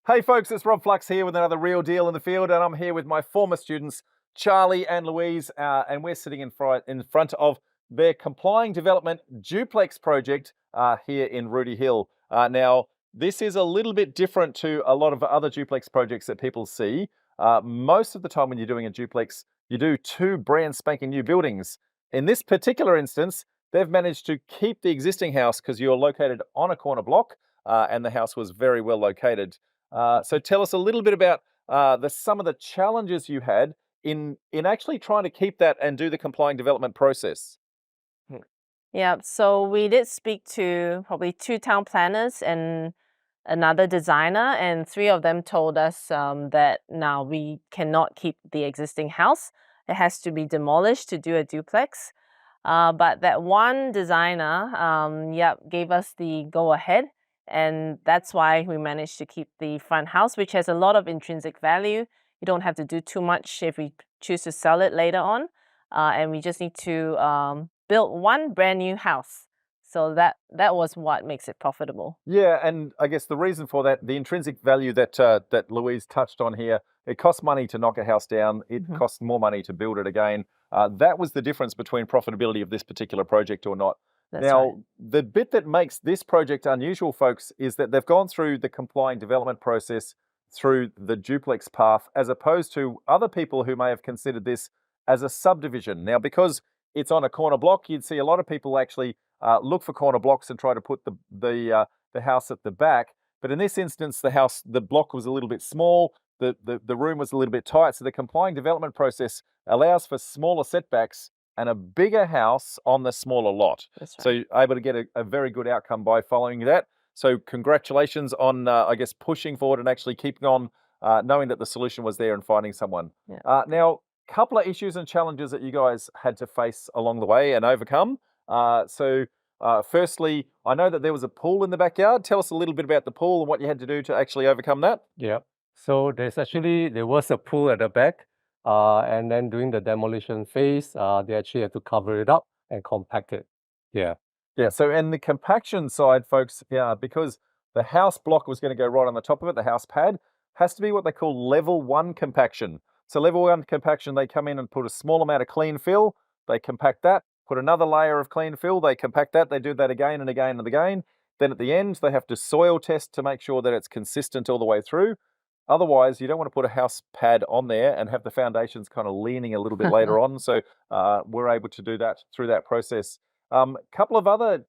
Hey folks, it's Rob Flux here with another Real Deal in the Field, and I'm here with my former students, Charlie and Louise, and we're sitting in front of their Complying Development Duplex project here in Rooty Hill. Now, this is a little bit different to a lot of other duplex projects that people see. Most of the time when you're doing a duplex, you do two brand spanking new buildings. In this particular instance, they've managed to keep the existing house because you're located on a corner block, and the house was very well located. So tell us a little bit about some of the challenges you had in actually trying to keep that and do the complying development process. Yeah, so we did speak to probably two town planners and another designer, and three of them told us that now we cannot keep the existing house. It has to be demolished to do a duplex. But that one designer, gave us the go ahead, and that's why we managed to keep the front house, which has a lot of intrinsic value. You don't have to do too much if we choose to sell it later on, and we just need to build one brand new house. So that was what makes it profitable. Yeah, and I guess the reason for that, the intrinsic value that that Louise touched on here, it costs money to knock a house down. It costs more money to build it again. That was the difference between profitability of this particular project or not. That's Now, right. the bit that makes this project unusual, folks, is that they've gone through the complying development process through the duplex path, as opposed to other people who may have considered this as a subdivision. Now, because it's on a corner block, you'd see a lot of people actually look for corner blocks and try to put the house at the back. But in this instance, the block was a little bit small. The room was a little bit tight. So the complying development process allows for smaller setbacks and a bigger house on the smaller lot. That's So right. you're able to get a very good outcome by following that. So congratulations on, I guess, pushing forward and actually keeping on, knowing that the solution was there and finding someone. Yeah. Now, couple of issues and challenges that you guys had to face along the way and overcome. Firstly, I know that there was a pool in the backyard. Tell us a little bit about the pool and what you had to do to actually overcome that. Yeah. So there was a pool at the back, and then during the demolition phase, they actually had to cover it up and compact it. Yeah. Yeah, so and the compaction side, folks, yeah, because the house block was going to go right on the top of it, the house pad has to be what they call level one compaction. So level one compaction, they come in and put a small amount of clean fill, they compact that, put another layer of clean fill, they compact that, they do that again and again and again. Then at the end, they have to soil test to make sure that it's consistent all the way through. Otherwise, you don't want to put a house pad on there and have the foundations kind of leaning a little bit later on. So we're able to do that through that process. A couple of other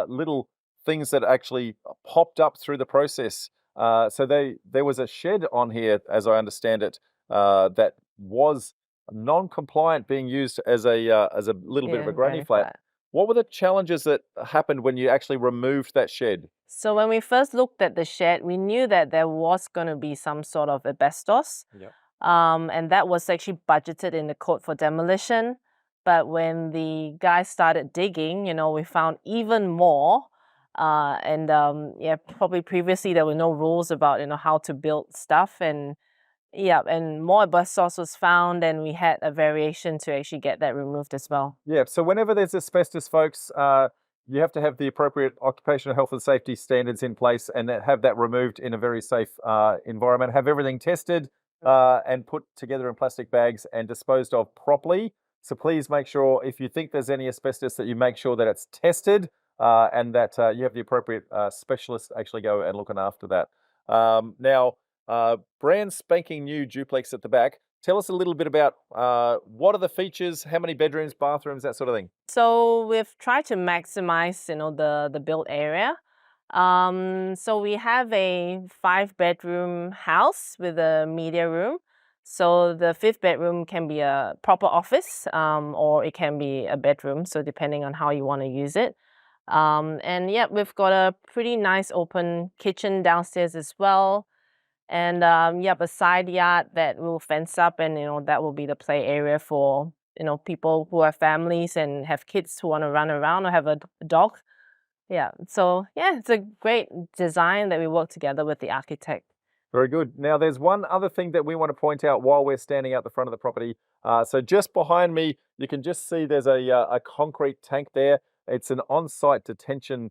little things that actually popped up through the process. There was a shed on here, as I understand it, that was non-compliant, being used as a little bit of a granny flat. What were the challenges that happened when you actually removed that shed? So when we first looked at the shed, we knew that there was going to be some sort of asbestos. Yeah. And that was actually budgeted in the code for demolition. But when the guys started digging, we found even more. Probably previously there were no rules about, how to build stuff. And more asbestos was found, and we had a variation to actually get that removed as well. Yeah, so whenever there's asbestos, folks, you have to have the appropriate occupational health and safety standards in place and have that removed in a very safe environment. Have everything tested and put together in plastic bags and disposed of properly. So please make sure, if you think there's any asbestos, that you make sure that it's tested and that you have the appropriate specialist actually go and looking after that. Now, brand spanking new duplex at the back. Tell us a little bit about what are the features, how many bedrooms, bathrooms, that sort of thing. So we've tried to maximize, the built area. So we have a 5-bedroom house with a media room. So the 5th bedroom can be a proper office, or it can be a bedroom. So depending on how you want to use it. We've got a pretty nice open kitchen downstairs as well. And a side yard that we'll fence up, and that will be the play area for people who have families and have kids who want to run around or have a dog. Yeah, so it's a great design that we work together with the architect. Very good. Now, there's one other thing that we want to point out while we're standing out the front of the property. So just behind me, you can just see there's a concrete tank there. It's an on-site detention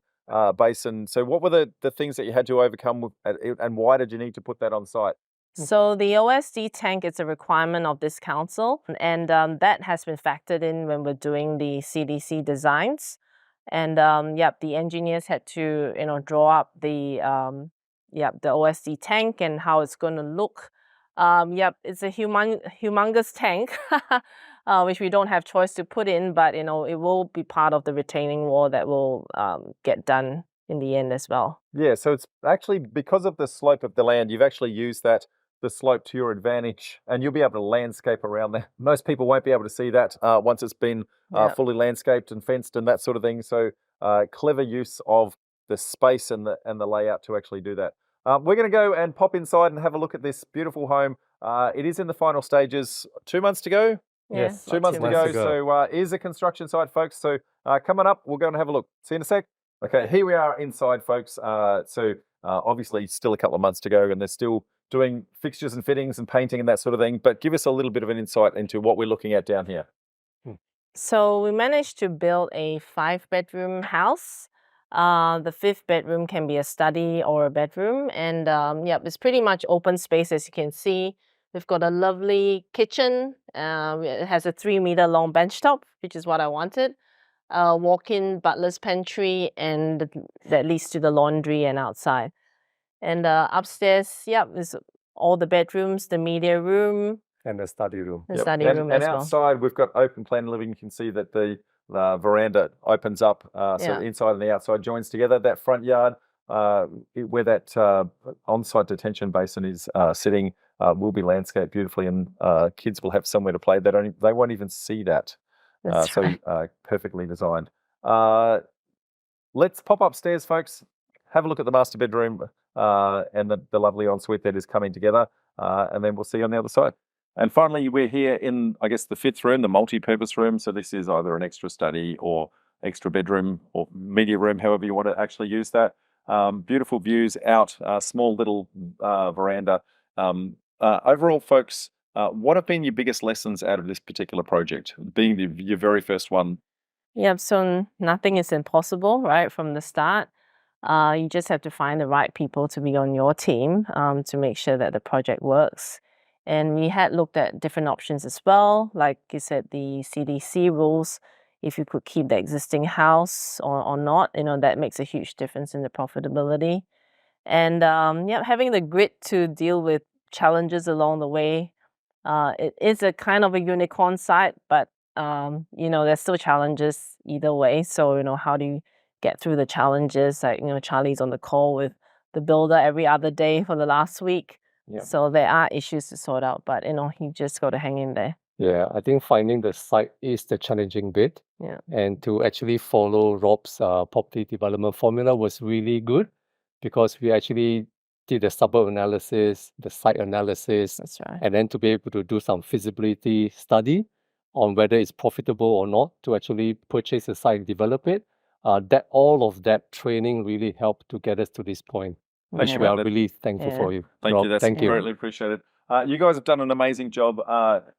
basin. So what were the things that you had to overcome and why did you need to put that on site? So the OSD tank is a requirement of this council, and that has been factored in when we're doing the CDC designs. And the engineers had to, draw up the OSD tank and how it's going to look. It's a humongous tank, which we don't have choice to put in, but it will be part of the retaining wall that will get done in the end as well. Yeah, so it's actually because of the slope of the land, you've actually used the slope to your advantage, and you'll be able to landscape around there. Most people won't be able to see that once it's been fully landscaped and fenced and that sort of thing. So clever use of the space and the layout to actually do that. We're going to go and pop inside and have a look at this beautiful home. It is in the final stages. 2 months to go. Yes, 2 months to go. So it is a construction site, folks. So coming up, we'll go and have a look. See you in a sec. Okay, here we are inside, folks. Obviously still a couple of months to go, and they're still doing fixtures and fittings and painting and that sort of thing. But give us a little bit of an insight into what we're looking at down here. So we managed to build a 5-bedroom house. The 5th bedroom can be a study or a bedroom, and it's pretty much open space, as you can see. We've got a lovely kitchen. It has a 3-meter long benchtop, which is what I wanted. Walk-in butler's pantry, and that leads to the laundry and outside. And upstairs, is all the bedrooms, the media room, And the study room. the study room And as well. outside, we've got open plan living. You can see that the veranda opens up, so the inside and the outside joins together. That front yard, where that on-site detention basin is sitting, will be landscaped beautifully, and kids will have somewhere to play. They won't even see that. That's right. Perfectly designed. Let's pop upstairs, folks. Have a look at the master bedroom and the lovely ensuite that is coming together, and then we'll see you on the other side. And finally, we're here in, I guess, the 5th room, the multi-purpose room. So this is either an extra study or extra bedroom or media room, however you want to actually use that. Beautiful views out, small little veranda. Overall, folks, what have been your biggest lessons out of this particular project, being your very first one? So nothing is impossible, right, from the start. You just have to find the right people to be on your team to make sure that the project works. And we had looked at different options as well, like you said, the CDC rules, if you could keep the existing house or not, that makes a huge difference in the profitability. And having the grit to deal with challenges along the way. It is a kind of a unicorn site, but there's still challenges either way. So, how do you get through the challenges? Like, Charlie's on the call with the builder every other day for the last week. Yeah. So there are issues to sort out, but you just got to hang in there. Yeah, I think finding the site is the challenging bit. Yeah. And to actually follow Rob's property development formula was really good, because we actually did the suburb analysis, the site analysis, That's right. and then to be able to do some feasibility study on whether it's profitable or not to actually purchase a site and develop it. All of that training really helped to get us to this point, which we are really thankful for you. Thank Rob, you. That's thank you. greatly appreciated. You guys have done an amazing job.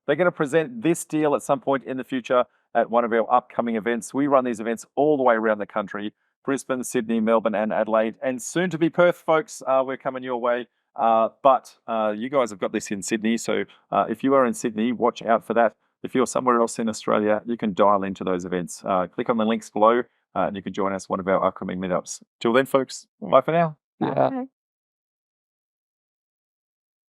They're going to present this deal at some point in the future at one of our upcoming events. We run these events all the way around the country: Brisbane, Sydney, Melbourne, and Adelaide, and soon to be Perth, folks. We're coming your way. But you guys have got this in Sydney, so if you are in Sydney, watch out for that. If you're somewhere else in Australia, you can dial into those events. Click on the links below, and you can join us one of our upcoming meetups. Till then, folks, bye for now. Yeah.